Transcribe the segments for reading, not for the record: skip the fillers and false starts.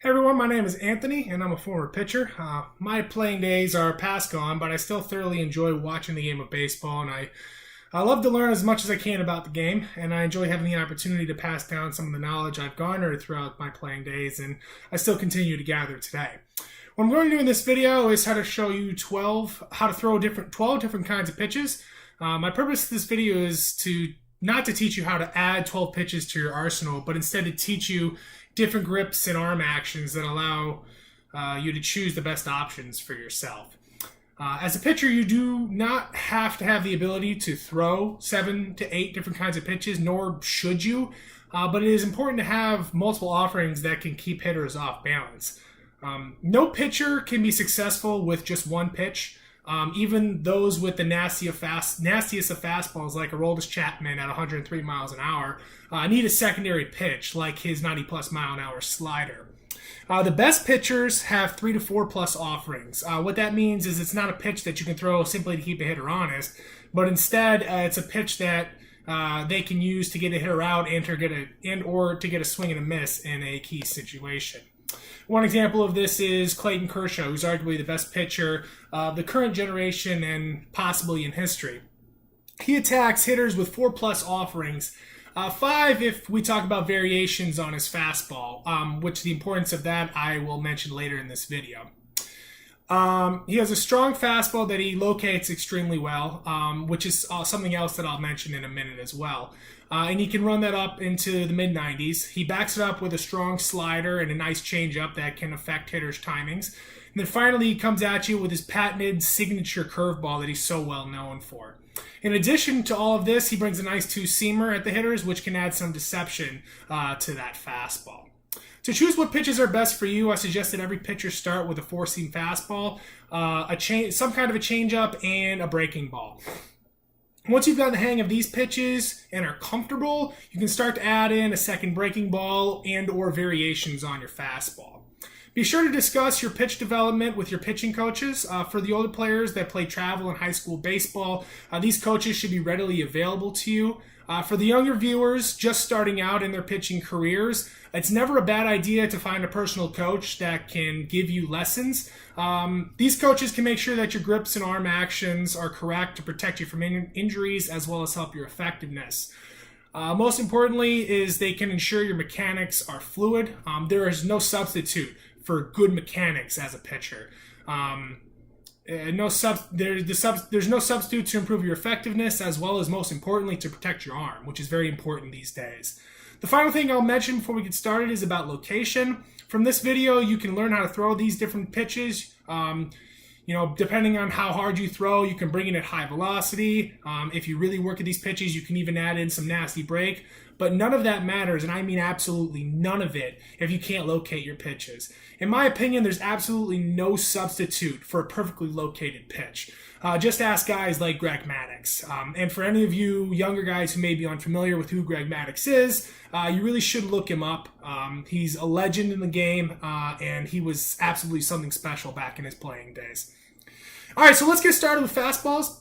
Hey everyone, my name is Anthony and I'm a former pitcher. My playing days are past gone, but I still thoroughly enjoy watching the game of baseball, and I love to learn as much as I can about the game, and I enjoy having the opportunity to pass down some of the knowledge I've garnered throughout my playing days, and I still continue to gather today. What I'm going to do in this video is how to show you how to throw 12 different kinds of pitches. My purpose of this video is not to teach you how to add 12 pitches to your arsenal, but instead to teach you different grips and arm actions that allow you to choose the best options for yourself. As a pitcher, you do not have to have the ability to throw 7 to 8 different kinds of pitches, nor should you, but it is important to have multiple offerings that can keep hitters off balance. No pitcher can be successful with just one pitch. Even those with the nastiest of fastballs, like Aroldis Chapman at 103 miles an hour, need a secondary pitch, like his 90-plus mile an hour slider. The best pitchers have 3 to 4 plus offerings. What that means is it's not a pitch that you can throw simply to keep a hitter honest, but instead it's a pitch that they can use to get a hitter out or to get a swing and a miss in a key situation. One example of this is Clayton Kershaw, who's arguably the best pitcher of the current generation and possibly in history. He attacks hitters with 4 plus offerings, 5 if we talk about variations on his fastball, which the importance of that I will mention later in this video. He has a strong fastball that he locates extremely well, which is something else that I'll mention in a minute as well. And he can run that up into the mid-90s. He backs it up with a strong slider and a nice changeup that can affect hitters' timings. And then finally, he comes at you with his patented signature curveball that he's so well known for. In addition to all of this, he brings a nice two-seamer at the hitters, which can add some deception to that fastball. To choose what pitches are best for you, I suggest that every pitcher start with a 4-seam fastball, some kind of a changeup, and a breaking ball. Once you've gotten the hang of these pitches and are comfortable, you can start to add in a second breaking ball and or variations on your fastball. Be sure to discuss your pitch development with your pitching coaches. For the older players that play travel and high school baseball, these coaches should be readily available to you. For the younger viewers just starting out in their pitching careers, it's never a bad idea to find a personal coach that can give you lessons. These coaches can make sure that your grips and arm actions are correct to protect you from injuries as well as help your effectiveness. Most importantly is they can ensure your mechanics are fluid. There is no substitute for good mechanics as a pitcher. There's no substitute to improve your effectiveness, as well as, most importantly, to protect your arm, which is very important these days. The final thing I'll mention before we get started is about location. From this video, you can learn how to throw these different pitches. Depending on how hard you throw, you can bring it at high velocity. If you really work at these pitches, you can even add in some nasty break. But none of that matters, and I mean absolutely none of it, if you can't locate your pitches. In my opinion, there's absolutely no substitute for a perfectly located pitch. Just ask guys like Greg Maddux. And for any of you younger guys who may be unfamiliar with who Greg Maddux is, you really should look him up. He's a legend in the game, and he was absolutely something special back in his playing days. All right, so let's get started with fastballs.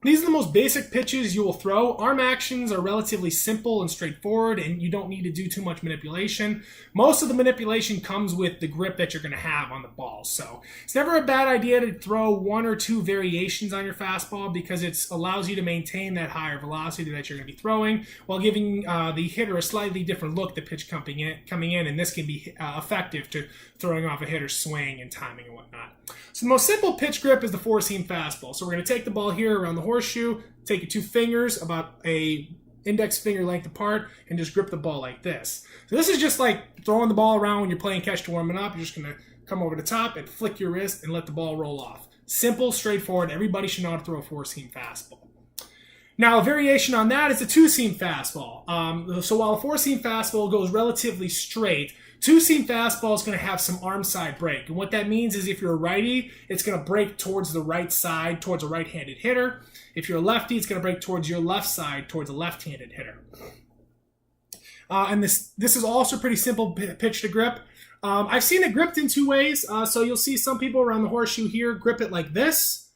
These are the most basic pitches you will throw. Arm actions are relatively simple and straightforward, and you don't need to do too much manipulation. Most of the manipulation comes with the grip that you're going to have on the ball. So it's never a bad idea to throw 1 or 2 variations on your fastball because it allows you to maintain that higher velocity that you're going to be throwing while giving the hitter a slightly different look, the pitch coming in, and this can be effective to throwing off a hitter's swing and timing and whatnot. So the most simple pitch grip is the 4-seam fastball. So we're going to take the ball here around the horseshoe, take your 2 fingers about a index finger length apart, and just grip the ball like this. So this is just like throwing the ball around when you're playing catch to warming up. You're just going to come over the top and flick your wrist and let the ball roll off. Simple, straightforward. Everybody should know how to throw a 4-seam fastball. Now, a variation on that is a 2-seam fastball. So while a 4-seam fastball goes relatively straight, 2-seam fastball is going to have some arm side break. And what that means is if you're a righty, it's going to break towards the right side, towards a right-handed hitter. If you're a lefty, it's going to break towards your left side, towards a left-handed hitter. And this is also pretty simple pitch to grip. I've seen it gripped in 2 ways. So you'll see some people around the horseshoe here grip it like this.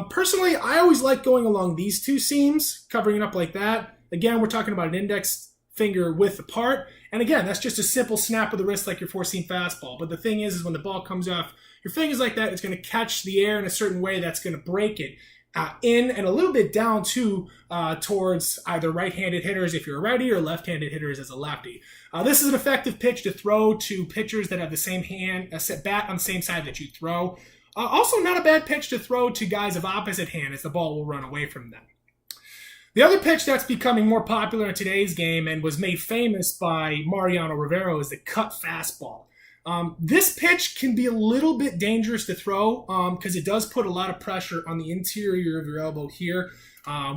Personally, I always like going along these 2 seams, covering it up like that. Again, we're talking about an index finger width apart. And again, that's just a simple snap of the wrist like your four-seam fastball. But the thing is when the ball comes off your fingers like that, it's going to catch the air in a certain way that's going to break it in and a little bit down too towards either right-handed hitters if you're a righty or left-handed hitters as a lefty. This is an effective pitch to throw to pitchers that have the same hand, a bat on the same side that you throw. Also not a bad pitch to throw to guys of opposite hand as the ball will run away from them. The other pitch that's becoming more popular in today's game and was made famous by Mariano Rivera is the cut fastball. This pitch can be a little bit dangerous to throw because it does put a lot of pressure on the interior of your elbow here,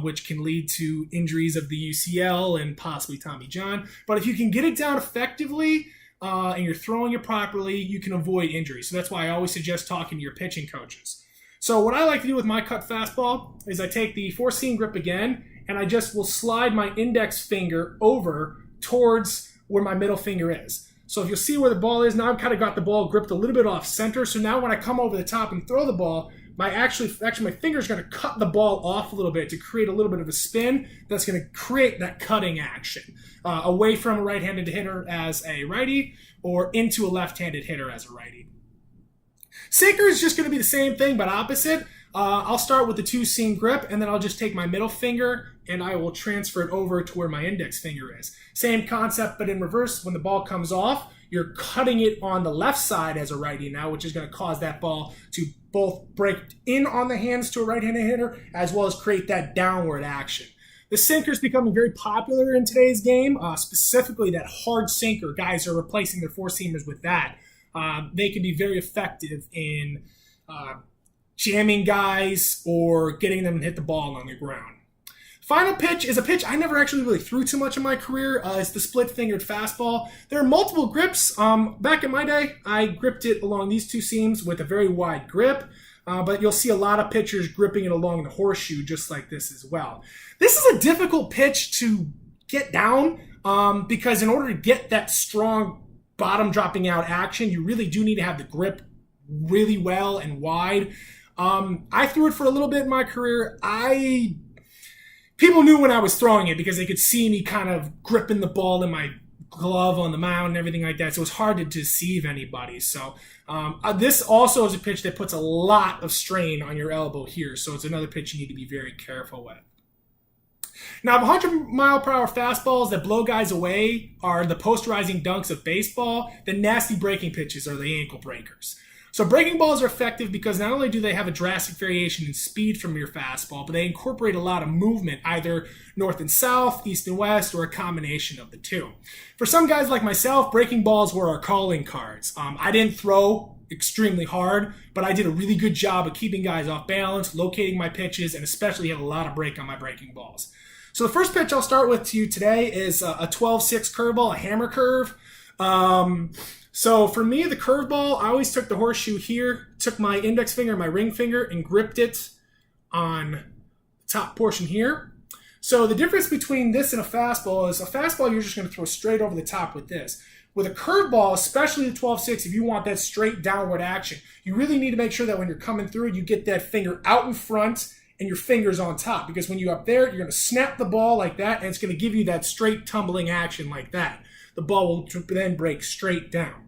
which can lead to injuries of the UCL and possibly Tommy John. But if you can get it down effectively and you're throwing it properly, you can avoid injury. So that's why I always suggest talking to your pitching coaches. So what I like to do with my cut fastball is I take the four-seam grip again, and I just will slide my index finger over towards where my middle finger is. So if you'll see where the ball is, now I've kind of got the ball gripped a little bit off center. So now when I come over the top and throw the ball, my finger is going to cut the ball off a little bit to create a little bit of a spin that's going to create that cutting action away from a right-handed hitter as a righty or into a left-handed hitter as a righty. Sinker is just going to be the same thing but opposite. I'll start with the two-seam grip, and then I'll just take my middle finger and I will transfer it over to where my index finger is. Same concept, but in reverse. When the ball comes off, you're cutting it on the left side as a righty now, which is going to cause that ball to both break in on the hands to a right-handed hitter as well as create that downward action. The sinker is becoming very popular in today's game, specifically that hard sinker. Guys are replacing their four-seamers with that. They can be very effective in jamming guys or getting them to hit the ball on the ground. Final pitch is a pitch I never actually really threw too much in my career. It's the split-fingered fastball. There are multiple grips. Back in my day, I gripped it along these two seams with a very wide grip, but you'll see a lot of pitchers gripping it along the horseshoe just like this as well. This is a difficult pitch to get down because in order to get that strong bottom dropping out action, you really do need to have the grip really well and wide. I threw it for a little bit in my career. People knew when I was throwing it because they could see me kind of gripping the ball in my glove on the mound and everything like that. So it was hard to deceive anybody. So this also is a pitch that puts a lot of strain on your elbow here. So it's another pitch you need to be very careful with. Now, 100-mile-per-hour fastballs that blow guys away are the posterizing dunks of baseball. The nasty breaking pitches are the ankle breakers. So breaking balls are effective because not only do they have a drastic variation in speed from your fastball, but they incorporate a lot of movement, either north and south, east and west, or a combination of the two. For some guys like myself, breaking balls were our calling cards. I didn't throw extremely hard, but I did a really good job of keeping guys off balance, locating my pitches, and especially had a lot of break on my breaking balls. So the first pitch I'll start with to you today is a 12-6 curveball, a hammer curve. So for me, the curveball, I always took the horseshoe here, took my index finger and my ring finger and gripped it on the top portion here. So the difference between this and a fastball is a fastball you're just going to throw straight over the top with this. With a curveball, especially the 12-6, if you want that straight downward action, you really need to make sure that when you're coming through, you get that finger out in front and your fingers on top. Because when you're up there, you're going to snap the ball like that, and it's going to give you that straight tumbling action like that. The ball will then break straight down.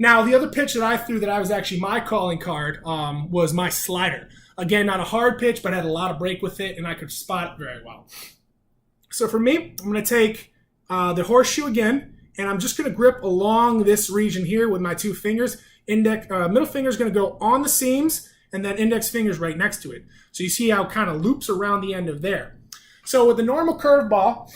Now, the other pitch that I threw that I was actually my calling card was my slider. Again, not a hard pitch, but had a lot of break with it, and I could spot it very well. So for me, I'm going to take the horseshoe again, and I'm just going to grip along this region here with my two fingers. Middle finger is going to go on the seams, and then index finger is right next to it. So you see how it kind of loops around the end of there. So with the normal curveball,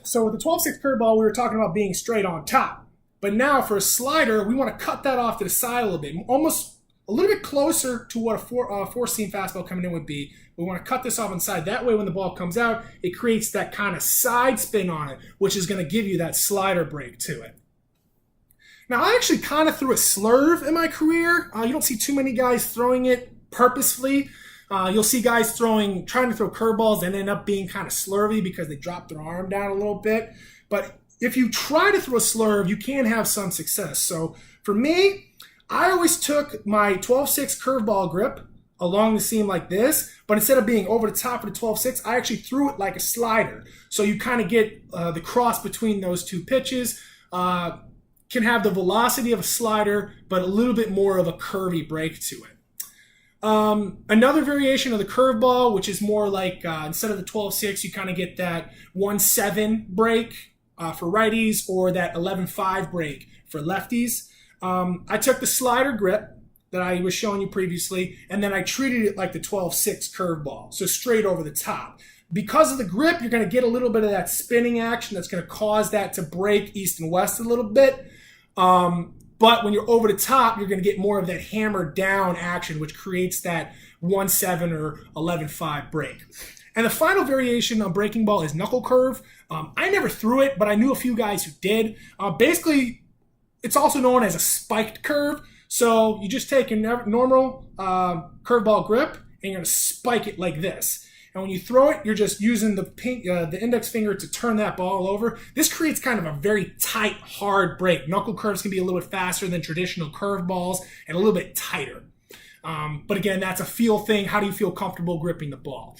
so with the 12-6 curveball, we were talking about being straight on top. But now for a slider, we want to cut that off to the side a little bit, almost a little bit closer to what a four-seam fastball coming in would be. We want to cut this off on the side. That way when the ball comes out, it creates that kind of side spin on it, which is going to give you that slider break to it. Now, I actually kind of threw a slurve in my career. You don't see too many guys throwing it purposefully. You'll see guys trying to throw curveballs and end up being kind of slurvy because they drop their arm down a little bit. But if you try to throw a slurve, you can have some success. So for me, I always took my 12-6 curveball grip along the seam like this, but instead of being over the top of the 12-6, I actually threw it like a slider. So you kind of get the cross between those two pitches. Can have the velocity of a slider, but a little bit more of a curvy break to it. Another variation of the curveball, which is more like instead of the 12-6, you kind of get that 1-7 break for righties or that 11-5 break for lefties. I took the slider grip that I was showing you previously, and then I treated it like the 12-6 curveball, so straight over the top. Because of the grip, you're going to get a little bit of that spinning action that's going to cause that to break east and west a little bit. But when you're over the top, you're going to get more of that hammer down action, which creates that 1-7 or 11-5 break. And the final variation on breaking ball is knuckle curve. I never threw it, but I knew a few guys who did. Basically, it's also known as a spiked curve. So you just take your normal curveball grip and you're going to spike it like this. And when you throw it, you're just using the index finger to turn that ball over. This creates kind of a very tight, hard break. Knuckle curves can be a little bit faster than traditional curveballs and a little bit tighter. But again, that's a feel thing. How do you feel comfortable gripping the ball?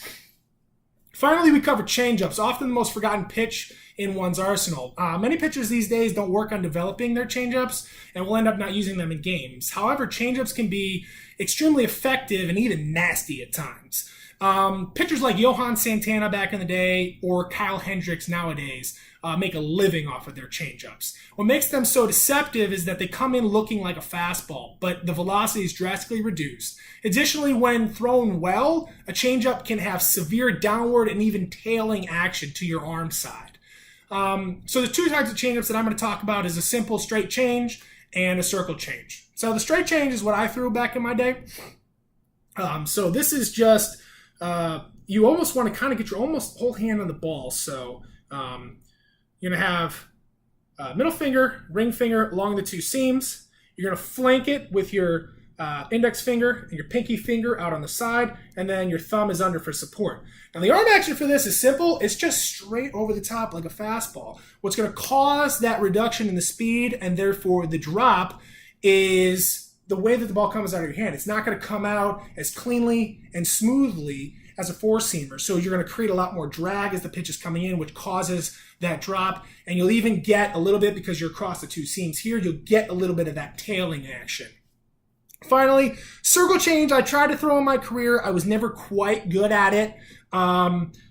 Finally, we cover changeups, often the most forgotten pitch in one's arsenal. Many pitchers these days don't work on developing their changeups and will end up not using them in games. However, changeups can be extremely effective and even nasty at times. Pitchers like Johan Santana back in the day or Kyle Hendricks nowadays make a living off of their changeups. What makes them so deceptive is that they come in looking like a fastball, but the velocity is drastically reduced. Additionally, when thrown well, a changeup can have severe downward and even tailing action to your arm side. So the two types of changeups that I'm going to talk about is a simple straight change and a circle change. So the straight change is what I threw back in my day. So this is just, you almost want to kind of get your almost whole hand on the ball. So you're going to have middle finger, ring finger along the two seams. You're going to flank it with your index finger and your pinky finger out on the side, and then your thumb is under for support. Now the arm action for this is simple. It's just straight over the top like a fastball. What's going to cause that reduction in the speed and therefore the drop is the way that the ball comes out of your hand. It's not going to come out as cleanly and smoothly as a four-seamer. So you're going to create a lot more drag as the pitch is coming in, which causes that drop. And you'll even get a little bit, because you're across the two seams here, you'll get a little bit of that tailing action. Finally, circle change I tried to throw in my career. I was never quite good at it.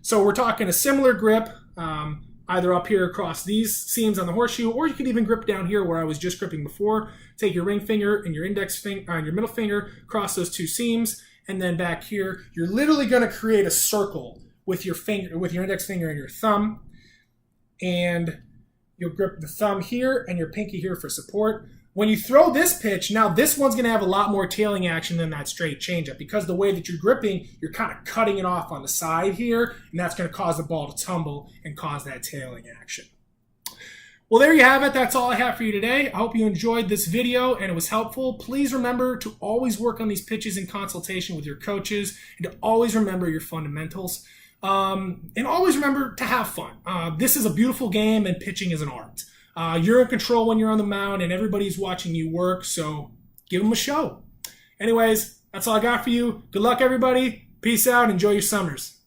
So we're talking a similar grip, either up here across these seams on the horseshoe, or you can even grip down here where I was just gripping before. Take your ring finger and your index finger, your middle finger, cross those two seams, and then back here, you're literally going to create a circle with your finger, with your index finger and your thumb, and you'll grip the thumb here and your pinky here for support. When you throw this pitch, now this one's going to have a lot more tailing action than that straight changeup, because the way that you're gripping, you're kind of cutting it off on the side here, and that's going to cause the ball to tumble and cause that tailing action. Well, there you have it. That's all I have for you today. I hope you enjoyed this video and it was helpful. Please remember to always work on these pitches in consultation with your coaches, and to always remember your fundamentals. And always remember to have fun. This is a beautiful game, and pitching is an art. You're in control when you're on the mound, and everybody's watching you work, so give them a show. Anyways, that's all I got for you. Good luck, everybody. Peace out. Enjoy your summers.